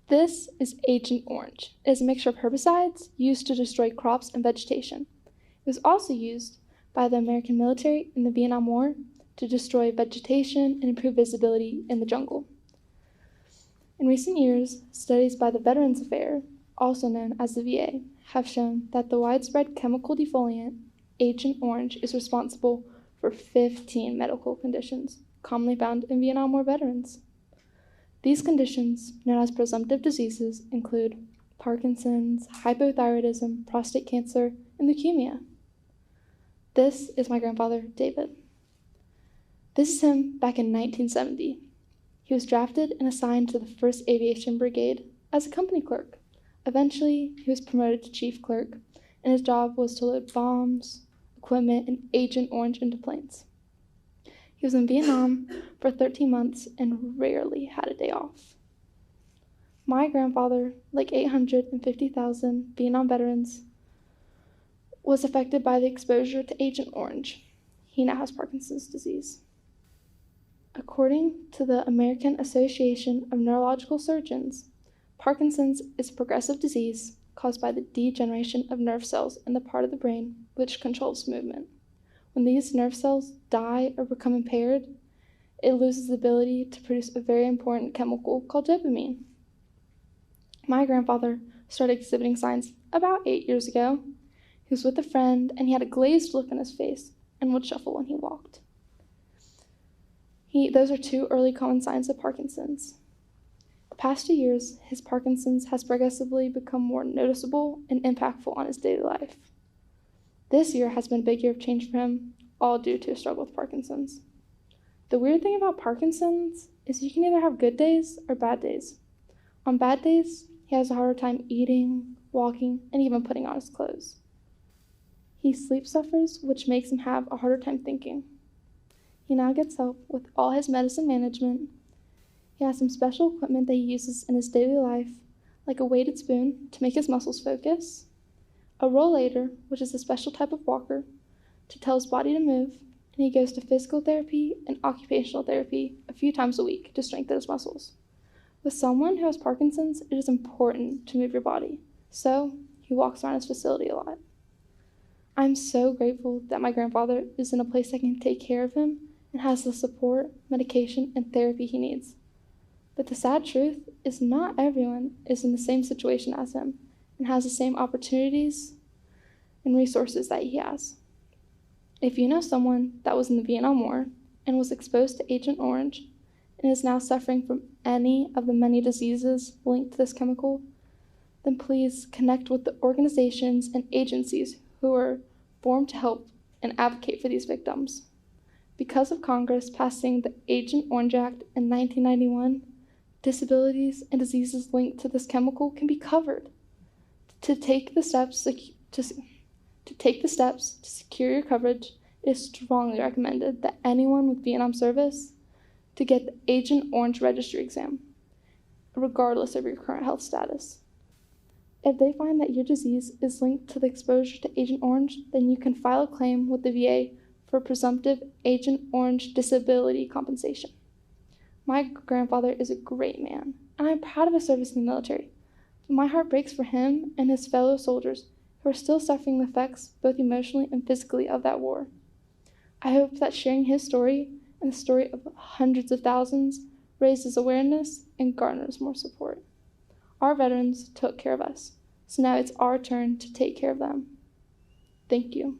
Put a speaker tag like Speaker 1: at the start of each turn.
Speaker 1: This is Agent Orange. It is a mixture of herbicides used to destroy crops and vegetation. It was also used by the American military in the Vietnam War to destroy vegetation and improve visibility in the jungle. In recent years, studies by the Veterans Affairs, also known as the VA, have shown that the widespread chemical defoliant, Agent Orange, is responsible for 15 medical conditions commonly found in Vietnam War veterans. These conditions, known as presumptive diseases, include Parkinson's, hypothyroidism, prostate cancer, and leukemia. This is my grandfather, David. This is him back in 1970. He was drafted and assigned to the 1st Aviation Brigade as a company clerk. Eventually, he was promoted to chief clerk, and his job was to load bombs, equipment, and Agent Orange into planes. He was in Vietnam for 13 months and rarely had a day off. My grandfather, like 850,000 Vietnam veterans, was affected by the exposure to Agent Orange. He now has Parkinson's disease. According to the American Association of Neurological Surgeons, Parkinson's is a progressive disease caused by the degeneration of nerve cells in the part of the brain which controls movement. When these nerve cells die or become impaired, it loses the ability to produce a very important chemical called dopamine. My grandfather started exhibiting signs about 8 years ago. He was with a friend, and he had a glazed look on his face and would shuffle when he walked. Those are 2 early common signs of Parkinson's. The past 2 years, his Parkinson's has progressively become more noticeable and impactful on his daily life. This year has been a big year of change for him, all due to a struggle with Parkinson's. The weird thing about Parkinson's is you can either have good days or bad days. On bad days, he has a harder time eating, walking, and even putting on his clothes. He sleep suffers, which makes him have a harder time thinking. He now gets help with all his medicine management. He has some special equipment that he uses in his daily life, like a weighted spoon to make his muscles focus, a rollator, which is a special type of walker, to tell his body to move, and he goes to physical therapy and occupational therapy a few times a week to strengthen his muscles. With someone who has Parkinson's, it is important to move your body, so he walks around his facility a lot. I'm so grateful that my grandfather is in a place that can take care of him and has the support, medication, and therapy he needs. But the sad truth is not everyone is in the same situation as him and has the same opportunities and resources that he has. If you know someone that was in the Vietnam War and was exposed to Agent Orange and is now suffering from any of the many diseases linked to this chemical, then please connect with the organizations and agencies who are formed to help and advocate for these victims. Because of Congress passing the Agent Orange Act in 1991, disabilities and diseases linked to this chemical can be covered. To take the steps to secure your coverage, it is strongly recommended that anyone with Vietnam service to get the Agent Orange registry exam, regardless of your current health status. If they find that your disease is linked to the exposure to Agent Orange, then you can file a claim with the VA for presumptive Agent Orange disability compensation. My grandfather is a great man, and I'm proud of his service in the military. But my heart breaks for him and his fellow soldiers who are still suffering the effects, both emotionally and physically, of that war. I hope that sharing his story and the story of hundreds of thousands raises awareness and garners more support. Our veterans took care of us, so now it's our turn to take care of them. Thank you.